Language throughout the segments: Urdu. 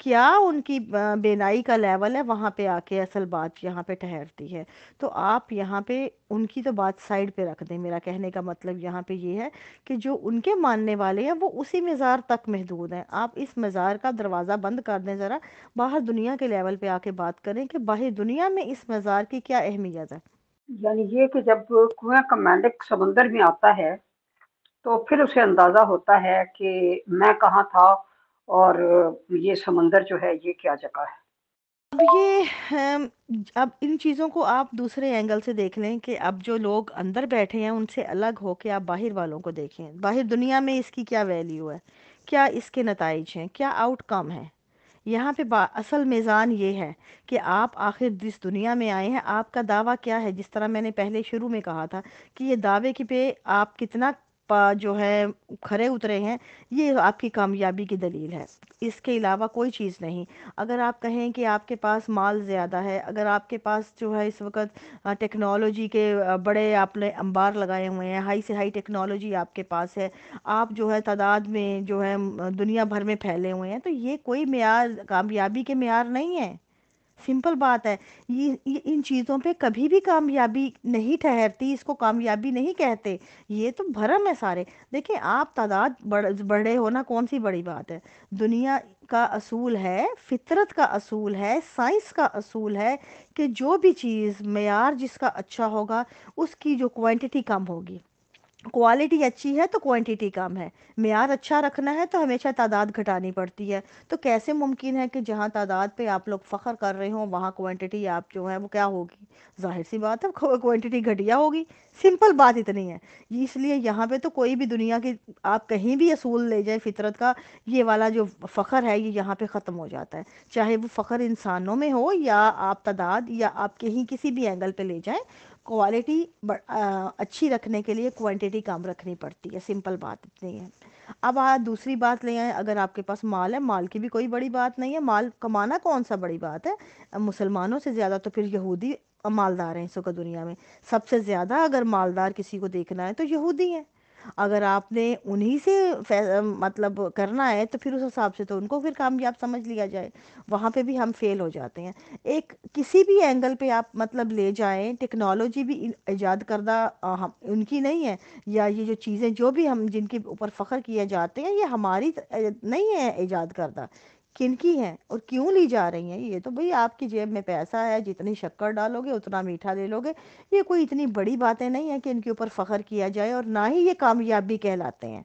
کیا ان کی بینائی کا لیول ہے، وہاں پہ آ کے اصل بات یہاں پہ ٹھہرتی ہے۔ تو آپ یہاں پہ ان کی تو بات سائڈ پہ رکھ دیں، میرا کہنے کا مطلب یہاں پہ یہ ہے کہ جو ان کے ماننے والے ہیں وہ اسی مزار تک محدود ہیں، آپ اس مزار کا دروازہ بند کر دیں، ذرا باہر دنیا کے لیول پہ آ کے بات کریں کہ باہر دنیا میں اس مزار کی کیا اہمیت ہے۔ یعنی یہ کہ جب کنویں کا مینڈک سمندر میں آتا ہے تو پھر اسے اندازہ ہوتا ہے کہ میں کہاں تھا، اور یہ سمندر جو ہے یہ کیا جگہ ہے۔ اب یہ اب ان چیزوں کو آپ دوسرے اینگل سے دیکھ لیں کہ اب جو لوگ اندر بیٹھے ہیں ان سے الگ ہو کے آپ باہر والوں کو دیکھیں، باہر دنیا میں اس کی کیا ویلیو ہے، کیا اس کے نتائج ہیں، کیا آؤٹ کم ہے۔ یہاں پہ اصل میزان یہ ہے کہ آپ آخر جس دنیا میں آئے ہیں آپ کا دعویٰ کیا ہے، جس طرح میں نے پہلے شروع میں کہا تھا کہ یہ دعوے کی پہ آپ کتنا جو ہے کھرے اترے ہیں، یہ آپ کی کامیابی کی دلیل ہے، اس کے علاوہ کوئی چیز نہیں۔ اگر آپ کہیں کہ آپ کے پاس مال زیادہ ہے، اگر آپ کے پاس جو ہے اس وقت ٹیکنالوجی کے بڑے آپ نے انبار لگائے ہوئے ہیں، ہائی سے ہائی ٹیکنالوجی آپ کے پاس ہے، آپ جو ہے تعداد میں جو ہے دنیا بھر میں پھیلے ہوئے ہیں، تو یہ کوئی معیار کامیابی کے معیار نہیں ہے۔ سمپل بات ہے، یہ ان چیزوں پہ کبھی بھی کامیابی نہیں ٹھہرتی، اس کو کامیابی نہیں کہتے، یہ تو بھرم ہے سارے۔ دیکھیں آپ تعداد بڑے ہونا کون سی بڑی بات ہے، دنیا کا اصول ہے، فطرت کا اصول ہے، سائنس کا اصول ہے کہ جو بھی چیز معیار جس کا اچھا ہوگا اس کی جو کوانٹٹی کم ہوگی، کوالٹی اچھی ہے تو کوانٹیٹی کم ہے، معیار اچھا رکھنا ہے تو ہمیشہ تعداد گھٹانی پڑتی ہے۔ تو کیسے ممکن ہے کہ جہاں تعداد پہ آپ لوگ فخر کر رہے ہوں وہاں کوانٹیٹی آپ جو ہے وہ کیا ہوگی؟ ظاہر سی بات ہے کوانٹیٹی گھٹیا ہوگی، سمپل بات اتنی ہے۔ اس لیے یہاں پہ تو کوئی بھی دنیا کی آپ کہیں بھی اصول لے جائیں فطرت کا، یہ والا جو فخر ہے یہ یہاں پہ ختم ہو جاتا ہے، چاہے وہ فخر انسانوں میں ہو یا آپ تعداد یا آپ کہیں کسی بھی اینگل پہ لے جائیں، کوالٹی اچھی رکھنے کے لیے کوانٹیٹی کم رکھنی پڑتی ہے، سمپل بات اتنی ہے۔ اب آپ دوسری بات لے آئیں، اگر آپ کے پاس مال ہے، مال کی بھی کوئی بڑی بات نہیں ہے، مال کمانا کون سا بڑی بات ہے، مسلمانوں سے زیادہ تو پھر یہودی مالدار ہیں اس وقت دنیا میں، سب سے زیادہ اگر مالدار کسی کو دیکھنا ہے تو یہودی ہیں۔ اگر آپ نے انہی سے مطلب کرنا ہے تو پھر اس حساب سے تو ان کو پھر کامیاب سمجھ لیا جائے، وہاں پہ بھی ہم فیل ہو جاتے ہیں۔ ایک کسی بھی اینگل پہ آپ مطلب لے جائیں، ٹیکنالوجی بھی ایجاد کردہ ان کی نہیں ہے، یا یہ جو چیزیں جو بھی ہم جن کے اوپر فخر کیے جاتے ہیں یہ ہماری نہیں ہے ایجاد کردہ، کن کی ہیں اور کیوں لی جا رہی ہیں؟ یہ تو بھئی آپ کی جیب میں پیسہ ہے، جتنی شکر ڈالو گے اتنا میٹھا لے لو گے، یہ کوئی اتنی بڑی باتیں نہیں ہیں کہ ان کے اوپر فخر کیا جائے، اور نہ ہی یہ کامیابی کہلاتے ہیں۔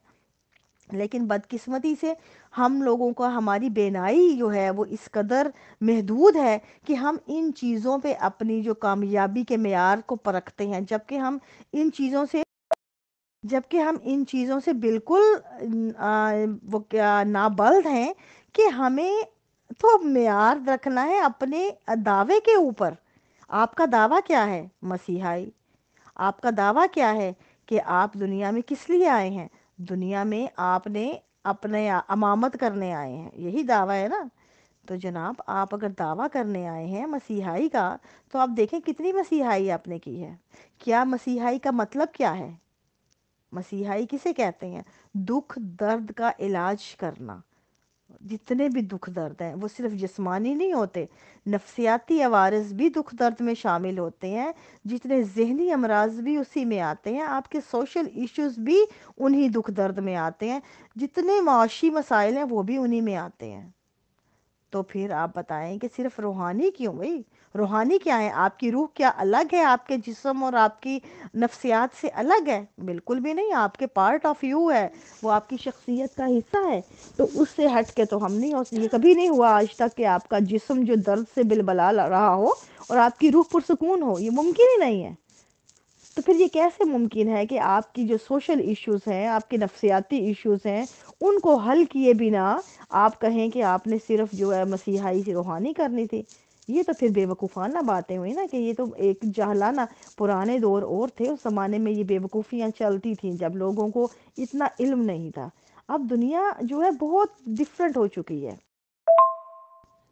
لیکن بدقسمتی سے ہم لوگوں کا ہماری بینائی جو ہے وہ اس قدر محدود ہے کہ ہم ان چیزوں پہ اپنی جو کامیابی کے معیار کو پرکھتے ہیں، جبکہ ہم ان چیزوں سے بالکل وہ کیا نابلد ہیں کہ ہمیں تو معیار رکھنا ہے اپنے دعوے کے اوپر۔ آپ کا دعویٰ کیا ہے؟ مسیحائی۔ آپ کا دعویٰ کیا ہے کہ آپ دنیا میں کس لیے آئے ہیں؟ دنیا میں آپ نے اپنے امامت کرنے آئے ہیں، یہی دعویٰ ہے نا۔ تو جناب آپ اگر دعویٰ کرنے آئے ہیں مسیحائی کا، تو آپ دیکھیں کتنی مسیحائی آپ نے کی ہے۔ کیا مسیحائی کا مطلب کیا ہے؟ مسیحائی کسے کہتے ہیں؟ دکھ درد کا علاج کرنا۔ جتنے بھی دکھ درد ہیں وہ صرف جسمانی نہیں ہوتے، نفسیاتی عوارض بھی دکھ درد میں شامل ہوتے ہیں، جتنے ذہنی امراض بھی اسی میں آتے ہیں، آپ کے سوشل ایشوز بھی انہی دکھ درد میں آتے ہیں، جتنے معاشی مسائل ہیں وہ بھی انہی میں آتے ہیں۔ تو پھر آپ بتائیں کہ صرف روحانی کیوں؟ بھئی روحانی کیا ہے؟ آپ کی روح کیا الگ ہے آپ کے جسم اور آپ کی نفسیات سے الگ ہے؟ بالکل بھی نہیں، آپ کے پارٹ آف یو ہے، وہ آپ کی شخصیت کا حصہ ہے۔ تو اس سے ہٹ کے تو ہم نہیں یہ کبھی نہیں ہوا آج تک کہ آپ کا جسم جو درد سے بلبلا رہا ہو اور آپ کی روح پرسکون ہو، یہ ممکن ہی نہیں ہے۔ تو پھر یہ کیسے ممکن ہے کہ آپ کی جو سوشل ایشوز ہیں، آپ کے نفسیاتی ایشوز ہیں، ان کو حل کیے بنا آپ کہیں کہ آپ نے صرف جو ہے مسیحائی سے روحانی کرنی تھی؟ یہ تو پھر بے وقوفانہ باتیں ہوئی نا، کہ یہ تو ایک جاہلانہ پرانے دور اور تھے، اس زمانے میں یہ بے وقوفیاں چلتی تھیں جب لوگوں کو اتنا علم نہیں تھا۔ اب دنیا جو ہے بہت ڈیفرنٹ ہو چکی ہے۔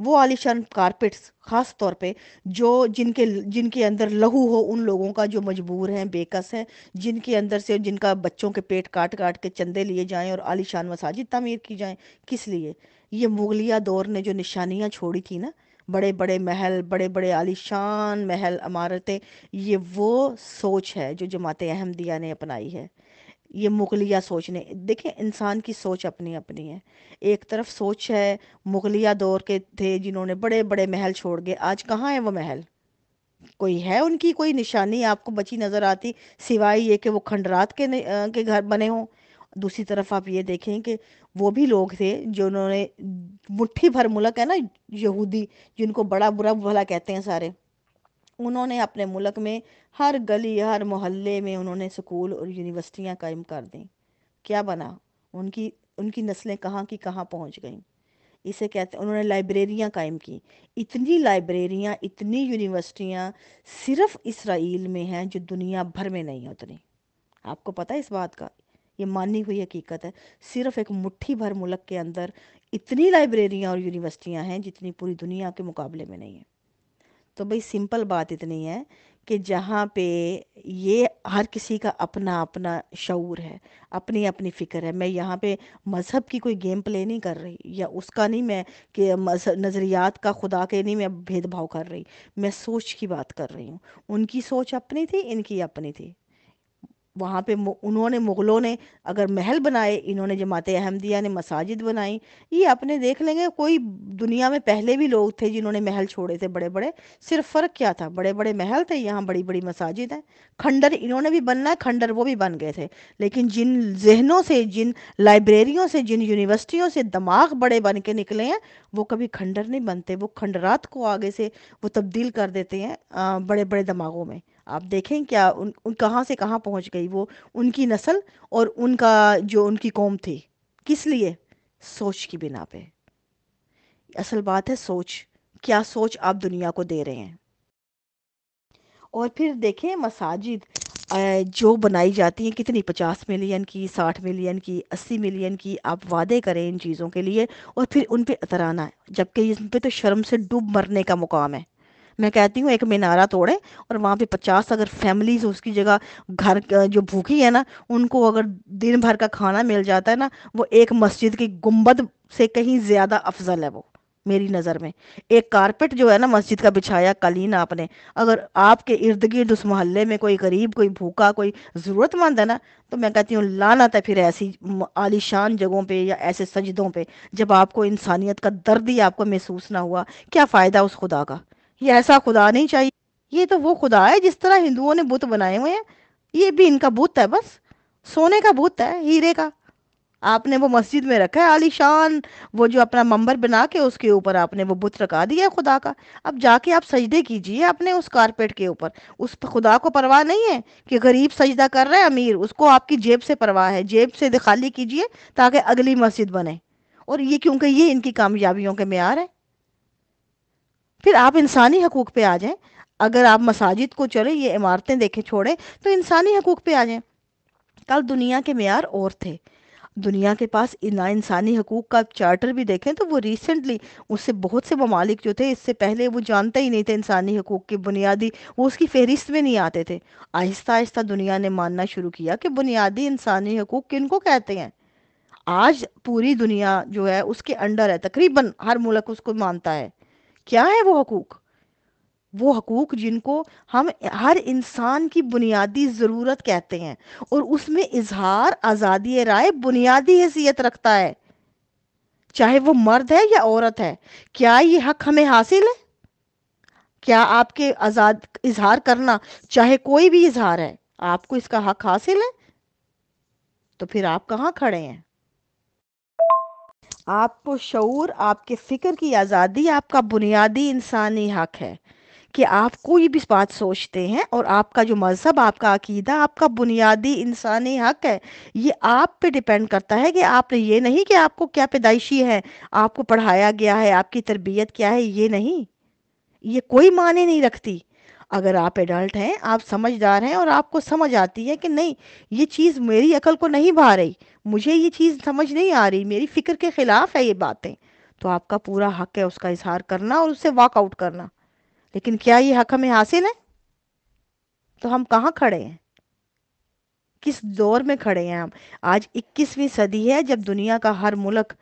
وہ عالیشان کارپٹس خاص طور پہ جو جن کے اندر لہو ہو ان لوگوں کا جو مجبور ہیں، بےکس ہیں، جن کے اندر سے جن کا بچوں کے پیٹ کاٹ کاٹ کے چندے لیے جائیں اور عالیشان مساجد تعمیر کی جائیں، کس لیے؟ یہ مغلیہ دور نے جو نشانیاں چھوڑی تھی نا، بڑے بڑے محل، بڑے بڑے عالیشان محل عمارتیں، یہ وہ سوچ ہے جو جماعت احمدیہ نے اپنائی ہے۔ یہ مغلیہ سوچ نے، دیکھیں انسان کی سوچ اپنی اپنی ہے۔ ایک طرف سوچ ہے مغلیہ دور کے تھے جنہوں نے بڑے بڑے محل چھوڑ گئے، آج کہاں ہے وہ محل؟ کوئی ہے ان کی کوئی نشانی آپ کو بچی نظر آتی سوائے یہ کہ وہ کھنڈرات کے گھر بنے ہوں؟ دوسری طرف آپ یہ دیکھیں کہ وہ بھی لوگ تھے جنہوں نے مٹھی بھر ملک ہے نا، یہودی جن کو بڑا برا بھلا کہتے ہیں سارے، انہوں نے اپنے ملک میں ہر گلی ہر محلے میں انہوں نے سکول اور یونیورسٹیاں قائم کر دیں۔ کیا بنا؟ ان کی ان کی نسلیں کہاں کی کہاں پہنچ گئیں؟ اسے کہتے ہیں، انہوں نے لائبریریاں قائم کی۔ اتنی لائبریریاں، اتنی یونیورسٹیاں صرف اسرائیل میں ہیں جو دنیا بھر میں نہیں ہیں اتنی۔ آپ کو پتہ ہے اس بات کا؟ یہ مانی ہوئی حقیقت ہے۔ صرف ایک مٹھی بھر ملک کے اندر اتنی لائبریریاں اور یونیورسٹیاں ہیں جتنی پوری دنیا کے مقابلے میں نہیں ہیں۔ تو بھئی سمپل بات اتنی ہے کہ جہاں پہ یہ ہر کسی کا اپنا اپنا شعور ہے، اپنی اپنی فکر ہے، میں یہاں پہ مذہب کی کوئی گیم پلے نہیں کر رہی، یا اس کا نہیں، میں کہ نظریات کا خدا کے نہیں میں بھید بھاؤ کر رہی، میں سوچ کی بات کر رہی ہوں۔ ان کی سوچ اپنی تھی، ان کی اپنی تھی۔ وہاں پہ انہوں نے، مغلوں نے اگر محل بنائے، انہوں نے جماعت احمدیہ نے مساجد بنائی۔ یہ اپنے دیکھ لیں گے، کوئی دنیا میں پہلے بھی لوگ تھے جنہوں نے محل چھوڑے تھے بڑے بڑے، صرف فرق کیا تھا؟ بڑے بڑے محل تھے، یہاں بڑی بڑی مساجد ہیں۔ کھنڈر انہوں نے بھی بننا ہے، کھنڈر وہ بھی بن گئے تھے، لیکن جن ذہنوں سے، جن لائبریریوں سے، جن یونیورسٹیوں سے دماغ بڑے بن کے نکلے ہیں، وہ کبھی کھنڈر نہیں بنتے، وہ کھنڈرات کو آگے سے وہ تبدیل کر دیتے ہیں بڑے بڑے دماغوں میں۔ آپ دیکھیں کیا ان کہاں سے کہاں پہنچ گئی وہ، ان کی نسل اور ان کا جو ان کی قوم تھی۔ کس لیے؟ سوچ کی بنا پہ۔ اصل بات ہے سوچ، کیا سوچ آپ دنیا کو دے رہے ہیں۔ اور پھر دیکھیں مساجد جو بنائی جاتی ہیں، کتنی 50 ملین کی، 60 ملین کی، 80 ملین کی، آپ وعدے کریں ان چیزوں کے لیے اور پھر ان پہ اترانا ہے، جبکہ ان پہ تو شرم سے ڈوب مرنے کا مقام ہے۔ میں کہتی ہوں ایک مینارہ توڑیں اور وہاں پہ 50 اگر فیملیز اس کی جگہ، گھر جو بھوکی ہے نا، ان کو اگر دن بھر کا کھانا مل جاتا ہے نا، وہ ایک مسجد کی گنبد سے کہیں زیادہ افضل ہے وہ، میری نظر میں۔ ایک کارپٹ جو ہے نا مسجد کا بچھایا قالین آپ نے، اگر آپ کے ارد گرد اس محلے میں کوئی غریب، کوئی بھوکا، کوئی ضرورت مند ہے نا، تو میں کہتی ہوں لعنت ہے پھر ایسی عالیشان جگہوں پہ یا ایسے سجدوں پہ، جب آپ کو انسانیت کا درد ہی آپ کو محسوس نہ ہوا۔ کیا فائدہ اس خدا کا؟ یہ ایسا خدا نہیں چاہیے۔ یہ تو وہ خدا ہے جس طرح ہندوؤں نے بت بنائے ہوئے ہیں، یہ بھی ان کا بت ہے، بس سونے کا بت ہے، ہیرے کا۔ آپ نے وہ مسجد میں رکھا ہے عالی شان، وہ جو اپنا منبر بنا کے اس کے اوپر آپ نے وہ بت رکھا دیا ہے خدا کا۔ اب جا کے آپ سجدے کیجئے اپنے اس کارپیٹ کے اوپر۔ اس خدا کو پرواہ نہیں ہے کہ غریب سجدہ کر رہے ہیں، امیر، اس کو آپ کی جیب سے پرواہ ہے، جیب سے خالی کیجئے تاکہ اگلی مسجد بنے۔ اور یہ کیونکہ یہ ان کی کامیابیوں کے معیار ہے۔ پھر آپ انسانی حقوق پہ آ جائیں، اگر آپ مساجد کو چلیں، یہ عمارتیں دیکھیں چھوڑیں، تو انسانی حقوق پہ آ جائیں۔ کل دنیا کے معیار اور تھے، دنیا کے پاس انسانی حقوق کا چارٹر بھی دیکھیں تو وہ ریسنٹلی، اس سے بہت سے ممالک جو تھے اس سے پہلے وہ جانتے ہی نہیں تھے انسانی حقوق کی بنیادی، وہ اس کی فہرست میں نہیں آتے تھے۔ آہستہ آہستہ دنیا نے ماننا شروع کیا کہ بنیادی انسانی حقوق کن کو کہتے ہیں۔ آج پوری دنیا جو ہے اس کے انڈر ہے، تقریباً ہر ملک اس کو مانتا ہے۔ کیا ہے وہ حقوق؟ وہ حقوق جن کو ہم ہر انسان کی بنیادی ضرورت کہتے ہیں، اور اس میں اظہار آزادی رائے بنیادی حیثیت رکھتا ہے، چاہے وہ مرد ہے یا عورت ہے۔ کیا یہ حق ہمیں حاصل ہے؟ کیا آپ کے آزاد اظہار کرنا، چاہے کوئی بھی اظہار ہے، آپ کو اس کا حق حاصل ہے؟ تو پھر آپ کہاں کھڑے ہیں؟ آپ کو شعور، آپ کے فکر کی آزادی آپ کا بنیادی انسانی حق ہے، کہ آپ کوئی بھی بات سوچتے ہیں، اور آپ کا جو مذہب، آپ کا عقیدہ آپ کا بنیادی انسانی حق ہے۔ یہ آپ پہ ڈیپینڈ کرتا ہے کہ آپ نے، یہ نہیں کہ آپ کو کیا پیدائشی ہے، آپ کو پڑھایا گیا ہے، آپ کی تربیت کیا ہے، یہ نہیں، یہ کوئی معنی نہیں رکھتی۔ اگر آپ ایڈلٹ ہیں، آپ سمجھدار ہیں، اور آپ کو سمجھ آتی ہے کہ نہیں، یہ چیز میری عقل کو نہیں بھا رہی، مجھے یہ چیز سمجھ نہیں آ رہی، میری فکر کے خلاف ہے یہ باتیں، تو آپ کا پورا حق ہے اس کا اظہار کرنا اور اس سے واک آؤٹ کرنا، لیکن کیا یہ حق ہمیں حاصل ہے؟ تو ہم کہاں کھڑے ہیں؟ کس دور میں کھڑے ہیں ہم؟ آج 21ویں صدی ہے جب دنیا کا ہر ملک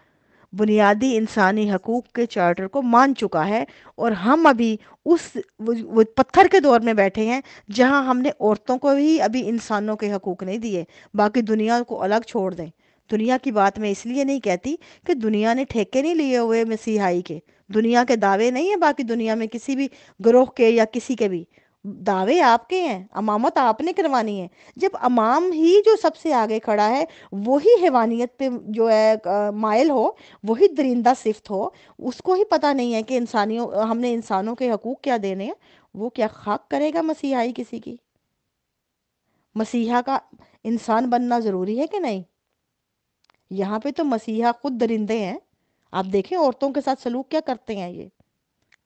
بنیادی انسانی حقوق کے چارٹر کو مان چکا ہے، اور ہم ابھی اس وہ پتھر کے دور میں بیٹھے ہیں جہاں ہم نے عورتوں کو بھی ابھی انسانوں کے حقوق نہیں دیے، باقی دنیا کو الگ چھوڑ دیں۔ دنیا کی بات میں اس لیے نہیں کہتی کہ دنیا نے ٹھیکے نہیں لیے ہوئے مسیحائی کے، دنیا کے دعوے نہیں ہیں باقی دنیا میں کسی بھی گروہ کے یا کسی کے بھی، دعوے آپ کے ہیں، امامت آپ نے کروانی ہے۔ جب امام ہی جو سب سے آگے کھڑا ہے وہی حیوانیت پہ جو ہے مائل ہو، وہی درندہ صفت ہو، اس کو ہی پتہ نہیں ہے کہ انسانیوں ہم نے انسانوں کے حقوق کیا دینے ہیں، وہ کیا خاک کرے گا مسیحائی کسی کی؟ مسیحا کا انسان بننا ضروری ہے کہ نہیں؟ یہاں پہ تو مسیحا خود درندے ہیں، آپ دیکھیں عورتوں کے ساتھ سلوک کیا کرتے ہیں یہ۔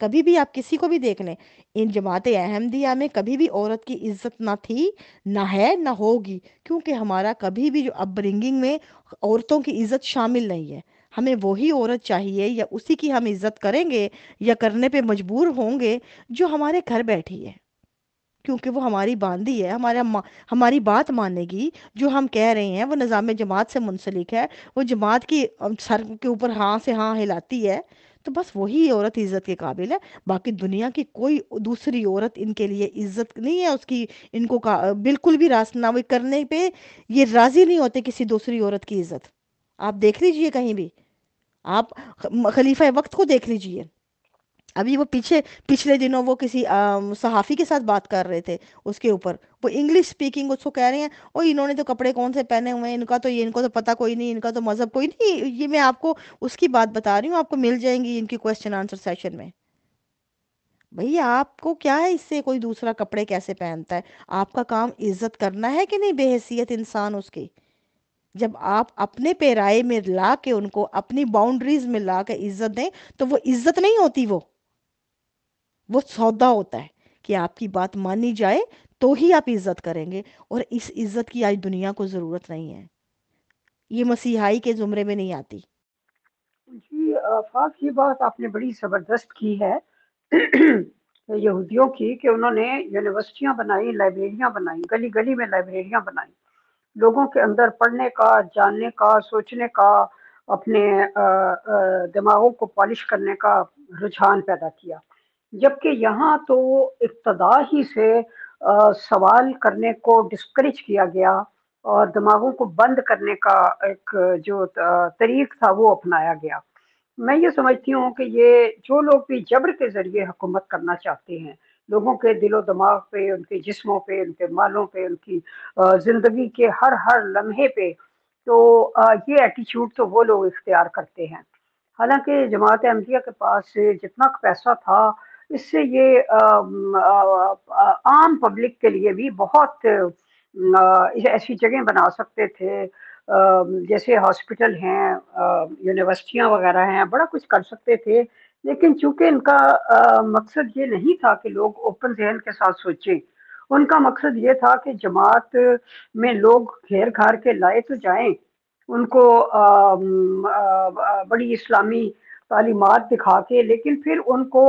کبھی بھی آپ کسی کو بھی دیکھ لیں، ان جماعت احمدیہ میں کبھی بھی عورت کی عزت نہ تھی، نہ ہے، نہ ہوگی، کیونکہ ہمارا کبھی بھی جو اپ برنگنگ میں عورتوں کی عزت شامل نہیں ہے۔ ہمیں وہی عورت چاہیے یا اسی کی ہم عزت کریں گے یا کرنے پہ مجبور ہوں گے جو ہمارے گھر بیٹھی ہے، کیونکہ وہ ہماری باندھی ہے، ہماری بات مانے گی، جو ہم کہہ رہے ہیں وہ نظام جماعت سے منسلک ہے، وہ جماعت کی سر کے اوپر ہاں سے ہاں ہلاتی ہے، تو بس وہی عورت عزت کے قابل ہے۔ باقی دنیا کی کوئی دوسری عورت ان کے لیے عزت نہیں ہے اس کی، ان کو بالکل بھی راست نہ وہ کرنے پہ یہ راضی نہیں ہوتے کسی دوسری عورت کی عزت۔ آپ دیکھ لیجئے کہیں بھی، آپ خلیفہ وقت کو دیکھ لیجئے، ابھی وہ پچھلے دنوں وہ کسی صحافی کے ساتھ بات کر رہے تھے اس کے اوپر، وہ انگلش سپیکنگ اس کو کہہ رہے ہیں، اور انہوں نے تو کپڑے کون سے پہنے ہوئے ہیں، ان کو تو پتہ کوئی نہیں، ان کا تو مذہب کوئی نہیں، یہ میں آپ کو اس کی بات بتا رہی ہوں، آپ کو مل جائیں گی ان کی کوسچن آنسر سیشن میں۔ بھئی آپ کو کیا ہے اس سے کوئی دوسرا کپڑے کیسے پہنتا ہے؟ آپ کا کام عزت کرنا ہے کہ نہیں بے حیثیت انسان اس کی؟ جب آپ اپنے پیرائے میں لا کے ان کو اپنی باؤنڈریز میں لا کے عزت دیں تو وہ عزت نہیں ہوتی، وہ سودا ہوتا ہے کہ آپ کی بات مانی جائے تو ہی آپ عزت کریں گے، اور اس عزت کی آج دنیا کو ضرورت نہیں ہے، یہ مسیحائی کے زمرے میں نہیں آتی۔ جی آفاق، یہ بات آپ نے بڑی زبردست کی ہے یہودیوں کی، کہ انہوں نے یونیورسٹیاں بنائی، لائبریریاں بنائی، گلی گلی میں لائبریریاں بنائی، لوگوں کے اندر پڑھنے کا، جاننے کا، سوچنے کا، اپنے دماغوں کو پالش کرنے کا رجحان پیدا کیا، جبکہ یہاں تو ابتدا ہی سے سوال کرنے کو ڈسکریج کیا گیا اور دماغوں کو بند کرنے کا ایک جو طریق تھا وہ اپنایا گیا۔ میں یہ سمجھتی ہوں کہ یہ جو لوگ بھی جبر کے ذریعے حکومت کرنا چاہتے ہیں، لوگوں کے دل و دماغ پہ، ان کے جسموں پہ، ان کے مالوں پہ، ان کی زندگی کے ہر ہر لمحے پہ، تو یہ ایٹیچیوڈ تو وہ لوگ اختیار کرتے ہیں۔ حالانکہ جماعت احمدیہ کے پاس جتنا پیسہ تھا، اس سے یہ عام پبلک کے لیے بھی بہت ایسی جگہیں بنا سکتے تھے، جیسے ہاسپٹل ہیں، یونیورسٹیاں وغیرہ ہیں، بڑا کچھ کر سکتے تھے، لیکن چونکہ ان کا مقصد یہ نہیں تھا کہ لوگ اوپن ذہن کے ساتھ سوچیں، ان کا مقصد یہ تھا کہ جماعت میں لوگ گھیر گھار کے لائے تو جائیں، ان کو بڑی اسلامی تعلیمات دکھا کے، لیکن پھر ان کو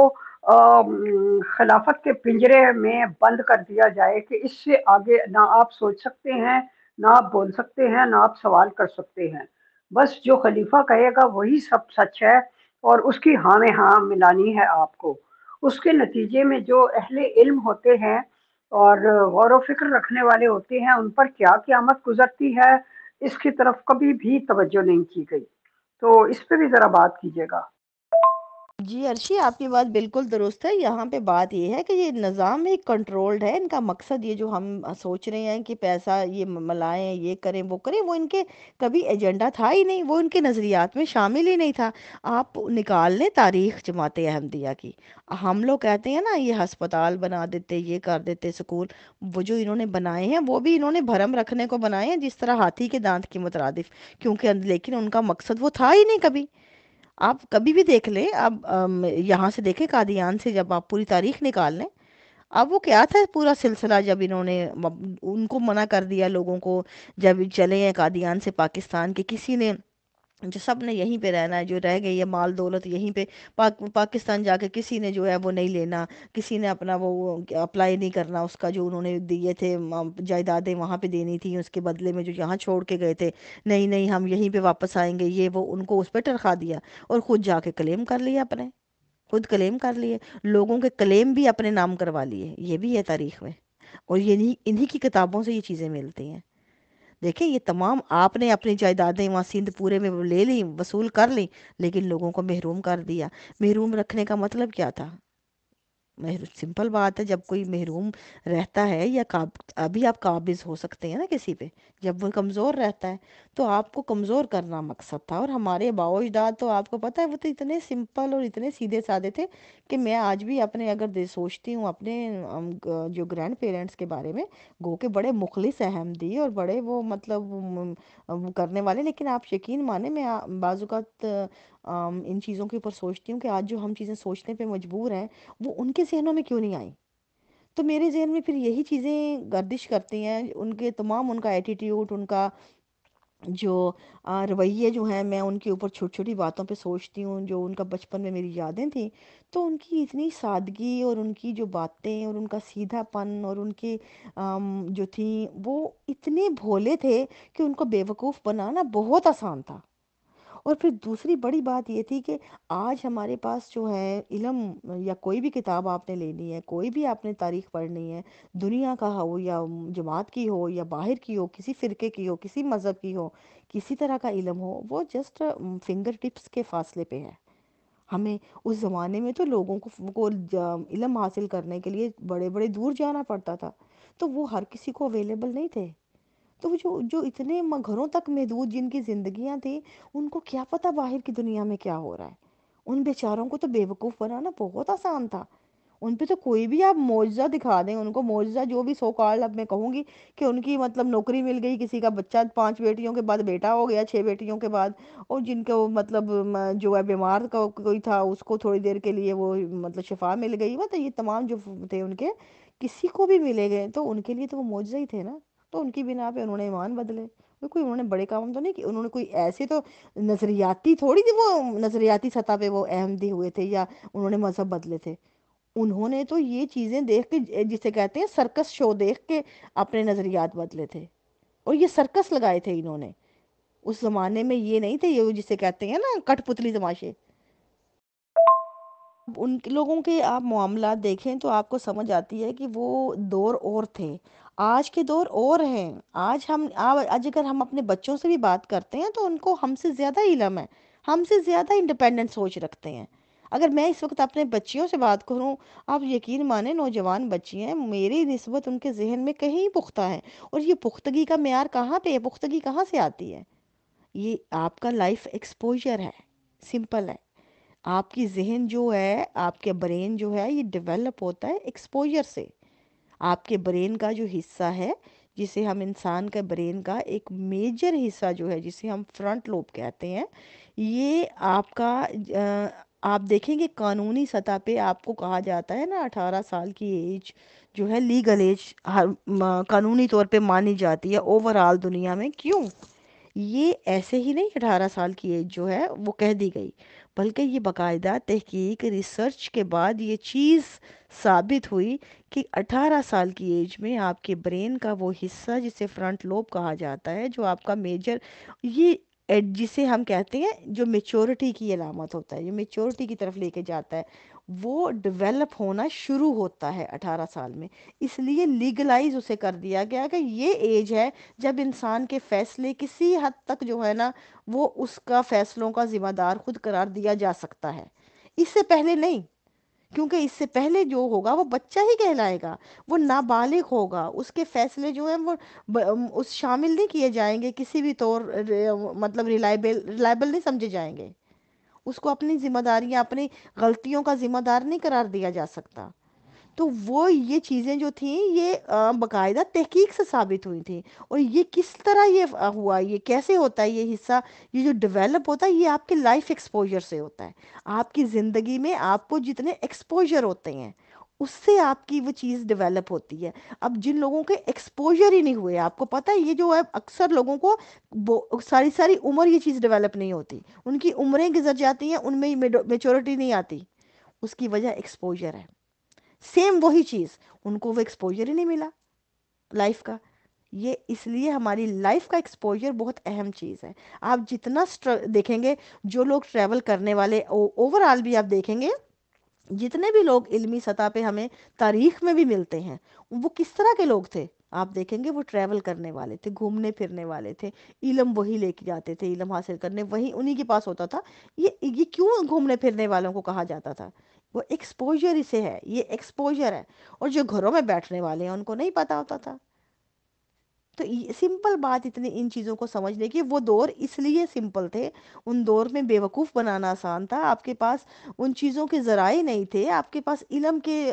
خلافت کے پنجرے میں بند کر دیا جائے کہ اس سے آگے نہ آپ سوچ سکتے ہیں، نہ آپ بول سکتے ہیں، نہ آپ سوال کر سکتے ہیں، بس جو خلیفہ کہے گا وہی سب سچ ہے، اور اس کی ہاں میں ہاں ملانی ہے آپ کو۔ اس کے نتیجے میں جو اہل علم ہوتے ہیں اور غور و فکر رکھنے والے ہوتے ہیں، ان پر کیا قیامت گزرتی ہے، اس کی طرف کبھی بھی توجہ نہیں کی گئی۔ تو اس پہ بھی ذرا بات کیجیے گا۔ جی ارشی، آپ کی بات بالکل درست ہے، یہاں پہ بات یہ ہے کہ یہ نظام ایک کنٹرولڈ ہے، ان کا مقصد یہ جو ہم سوچ رہے ہیں کہ پیسہ یہ ملائیں، یہ کریں وہ کریں، وہ ان کے کبھی ایجنڈا تھا ہی نہیں، وہ ان کے نظریات میں شامل ہی نہیں تھا۔ آپ نکال لیں تاریخ جماعت احمدیہ کی، ہم لوگ کہتے ہیں نا یہ ہسپتال بنا دیتے، یہ کر دیتے، سکول، وہ جو انہوں نے بنائے ہیں وہ بھی انہوں نے بھرم رکھنے کو بنائے ہیں، جس طرح ہاتھی کے دانت کے مترادف، کیونکہ لیکن ان کا مقصد وہ تھا ہی نہیں کبھی۔ آپ کبھی بھی دیکھ لیں، اب یہاں سے دیکھیں قادیان سے جب آپ پوری تاریخ نکال لیں، اب وہ کیا تھا پورا سلسلہ جب انہوں نے ان کو منع کر دیا لوگوں کو، جب چلے ہیں قادیان سے پاکستان کے، کسی نے جو سب نے یہیں پہ رہنا ہے، جو رہ گئی ہے مال دولت یہیں پہ، پاکستان جا کے کسی نے جو ہے وہ نہیں لینا، کسی نے اپنا وہ اپلائی نہیں کرنا اس کا جو انہوں نے دیے تھے جائیدادیں وہاں پہ دینی تھی اس کے بدلے میں جو یہاں چھوڑ کے گئے تھے، نہیں نہیں ہم یہیں پہ واپس آئیں گے، یہ وہ ان کو اس پہ ٹرخا دیا اور خود جا کے کلیم کر لیا اپنے، خود کلیم کر لیے، لوگوں کے کلیم بھی اپنے نام کروا لیے، یہ بھی ہے تاریخ میں، اور یہ انہی کی کتابوں سے یہ چیزیں ملتی ہیں۔ دیکھیں یہ تمام آپ نے اپنی جائیدادیں وہاں سندھ پورے میں لے لیں، وصول کر لیں، لیکن لوگوں کو محروم کر دیا۔ محروم رکھنے کا مطلب کیا تھا؟ سمپل بات ہے، جب کوئی محروم رہتا ہے یا ابھی آپ قابض ہو سکتے ہیں نا کسی پہ، جب وہ کمزور رہتا ہے تو آپ کو کمزور کرنا مقصد تھا۔ اور ہمارے آباء و اجداد تو آپ کو پتہ ہے وہ تو اتنے سمپل اور اتنے سیدھے سادے تھے کہ میں آج بھی اپنے اگر سوچتی ہوں اپنے جو گرینڈ پیرنٹس کے بارے میں، گو کہ بڑے مخلص احمدی اور بڑے وہ مطلب وہ کرنے والے، لیکن آپ یقین مانیں میں بعض اوقات ان چیزوں کے اوپر سوچتی ہوں کہ آج جو ہم چیزیں سوچنے پہ مجبور ہیں وہ ان کے ذہنوں میں کیوں نہیں آئی؟ تو میرے ذہن میں پھر یہی چیزیں گردش کرتی ہیں، ان کے تمام ان کا ایٹیٹیوڈ، ان کا جو رویے جو ہیں، میں ان کے اوپر چھوٹی چھوٹی باتوں پہ سوچتی ہوں، جو ان کا بچپن میں میری یادیں تھیں، تو ان کی اتنی سادگی اور ان کی جو باتیں اور ان کا سیدھا پن اور ان کی جو تھیں وہ اتنے بھولے تھے کہ ان کو بیوقوف بنانا بہت آسان تھا۔ اور پھر دوسری بڑی بات یہ تھی کہ آج ہمارے پاس جو ہے علم، یا کوئی بھی کتاب آپ نے لینی ہے، کوئی بھی آپ نے تاریخ پڑھنی ہے، دنیا کا ہو یا جماعت کی ہو یا باہر کی ہو، کسی فرقے کی ہو، کسی مذہب کی ہو، کسی طرح کا علم ہو، وہ جسٹ فنگر ٹپس کے فاصلے پہ ہے۔ ہمیں اس زمانے میں تو لوگوں علم حاصل کرنے کے لیے بڑے بڑے دور جانا پڑتا تھا، تو وہ ہر کسی کو اویلیبل نہیں تھے۔ تو وہ جو اتنے گھروں تک محدود جن کی زندگیاں تھیں، ان کو کیا پتہ باہر کی دنیا میں کیا ہو رہا ہے؟ ان بیچاروں کو تو بیوقوف بنانا بہت آسان تھا۔ ان پہ تو کوئی بھی آپ معجزہ دکھا دیں، ان کو معجزہ جو بھی سو کال، اب میں کہوں گی کہ ان کی مطلب نوکری مل گئی، کسی کا بچہ 5 بیٹیوں کے بعد بیٹا ہو گیا، 6 بیٹیوں کے بعد، اور جن کو مطلب جو ہے بیمار کوئی تھا اس کو تھوڑی دیر کے لیے وہ مطلب شفا مل گئی، مطلب یہ تمام جو تھے ان کے کسی کو بھی ملے گئے تو ان کے لیے تو وہ معجزہ ہی تھے نا۔ تو ان کی بنا پہ انہوں نے ایمان بدلے، وہ کوئی انہوں نے بڑے کام تو نہیں کہ انہوں نے کوئی ایسے تو نظریاتی تھوڑی تھی، وہ نظریاتی سطح پہ وہ احمدی ہوئے تھے یا انہوں نے مذہب بدلے تھے۔ انہوں نے تو یہ چیزیں دیکھ کے، جسے کہتے ہیں سرکس شو دیکھ کے، اپنے نظریات بدلے تھے، اور یہ سرکس لگائے تھے انہوں نے۔ اس زمانے میں یہ نہیں تھے یہ جسے کہتے ہیں نا کٹ پتلی تماشے۔ ان لوگوں کے آپ معاملات دیکھیں تو آپ کو سمجھ آتی ہے کہ وہ دور اور تھے، آج کے دور اور ہیں۔ آج اگر ہم اپنے بچوں سے بھی بات کرتے ہیں تو ان کو ہم سے زیادہ علم ہے، ہم سے زیادہ انڈیپینڈنٹ سوچ رکھتے ہیں۔ اگر میں اس وقت اپنے بچیوں سے بات کروں، آپ یقین مانیں نوجوان بچی ہیں، میری نسبت ان کے ذہن میں کہیں پختہ ہے۔ اور یہ پختگی کا معیار کہاں پہ ہے، پختگی کہاں سے آتی ہے؟ یہ آپ کا لائف ایکسپوجر ہے، سمپل ہے۔ آپ کی ذہن جو ہے، آپ کے برین جو ہے، یہ ڈیولپ ہوتا ہے ایکسپوجر سے۔ آپ کے برین کا جو حصہ ہے، جسے ہم انسان کے برین کا ایک میجر حصہ جو ہے، جسے ہم فرنٹ لوب کہتے ہیں، یہ آپ کا آپ دیکھیں گے قانونی سطح پہ آپ کو کہا جاتا ہے نا 18 سال کی ایج جو ہے لیگل ایج، قانونی طور پہ مانی جاتی ہے اوور آل دنیا میں۔ کیوں؟ یہ ایسے ہی نہیں 18 سال کی ایج جو ہے وہ کہہ دی گئی، بلکہ یہ باقاعدہ تحقیق ریسرچ کے بعد یہ چیز ثابت ہوئی کہ 18 سال کی ایج میں آپ کے برین کا وہ حصہ جسے فرنٹ لوب کہا جاتا ہے، جو آپ کا میجر، یہ جسے ہم کہتے ہیں جو میچورٹی کی علامت ہوتا ہے، جو میچورٹی کی طرف لے کے جاتا ہے، وہ ڈیولپ ہونا شروع ہوتا ہے 18 سال میں۔ اس لیے لیگلائز اسے کر دیا گیا کہ یہ ایج ہے جب انسان کے فیصلے کسی حد تک جو ہے نا وہ اس کا فیصلوں کا ذمہ دار خود قرار دیا جا سکتا ہے، اس سے پہلے نہیں۔ کیونکہ اس سے پہلے جو ہوگا وہ بچہ ہی کہلائے گا، وہ نابالغ ہوگا، اس کے فیصلے جو ہیں وہ اس شامل نہیں کیے جائیں گے کسی بھی طور، مطلب ریلائبل نہیں سمجھے جائیں گے، اس کو اپنی ذمہ داریاں، اپنی غلطیوں کا ذمہ دار نہیں قرار دیا جا سکتا۔ تو وہ یہ چیزیں جو تھیں یہ باقاعدہ تحقیق سے ثابت ہوئی تھیں۔ اور یہ کس طرح یہ ہوا، یہ کیسے ہوتا ہے یہ حصہ، یہ جو ڈیولپ ہوتا ہے یہ آپ کے لائف ایکسپوجر سے ہوتا ہے۔ آپ کی زندگی میں آپ کو جتنے ایکسپوجر ہوتے ہیں اس سے آپ کی وہ چیز ڈیولپ ہوتی ہے۔ اب جن لوگوں کے ایکسپوجر ہی نہیں ہوئے، آپ کو پتہ ہے یہ جو ہے اکثر لوگوں کو ساری ساری عمر یہ چیز ڈیولپ نہیں ہوتی، ان کی عمریں گزر جاتی ہیں، ان میں میچورٹی نہیں آتی، اس کی وجہ ایکسپوجر ہے۔ سیم وہی چیز، ان کو وہ ایکسپوجر ہی نہیں ملا لائف کا۔ یہ اس لیے ہماری لائف کا ایکسپوجر بہت اہم چیز ہے۔ آپ جتنا دیکھیں گے جو لوگ ٹریول کرنے والے، اوور آل بھی آپ دیکھیں گے جتنے بھی لوگ علمی سطح پہ ہمیں تاریخ میں بھی ملتے ہیں، وہ کس طرح کے لوگ تھے؟ آپ دیکھیں گے وہ ٹریول کرنے والے تھے، گھومنے پھرنے والے تھے، علم وہی لے کے جاتے تھے، علم حاصل کرنے وہی انہی کے پاس ہوتا تھا۔ یہ کیوں گھومنے پھرنے والوں کو کہا جاتا تھا؟ وہ ایکسپوجر اسے ہے، یہ ایکسپوجر ہے۔ اور جو گھروں میں بیٹھنے والے ہیں ان کو نہیں پتا ہوتا تھا۔ تو سمپل بات اتنی ان چیزوں کو سمجھنے کی، وہ دور اس لیے سمپل تھے، ان دور میں بیوقوف بنانا آسان تھا، آپ کے پاس ان چیزوں کے ذرائع نہیں تھے، آپ کے پاس علم کے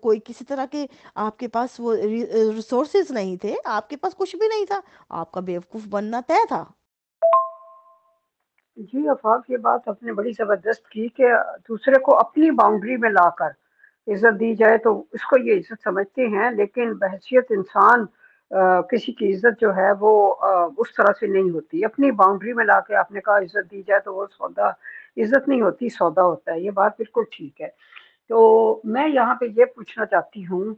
کوئی کسی طرح کے آپ کے پاس وہ ریسورسز نہیں تھے، آپ کے پاس کچھ بھی نہیں تھا، آپ کا بیوقوف بننا طے تھا۔ جی آفاق، یہ بات آپ نے بڑی زبردست کی کہ دوسرے کو اپنی باؤنڈری میں لا کر عزت دی جائے تو اس کو یہ عزت سمجھتے ہیں، لیکن بحیثیت انسان کسی کی عزت جو ہے وہ اس طرح سے نہیں ہوتی۔ اپنی باؤنڈری میں لا کے آپ نے کہا عزت دی جائے تو وہ سودا عزت نہیں ہوتی، سودا ہوتا ہے۔ یہ بات بالکل ٹھیک ہے۔ تو میں یہاں پہ یہ پوچھنا چاہتی ہوں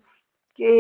کہ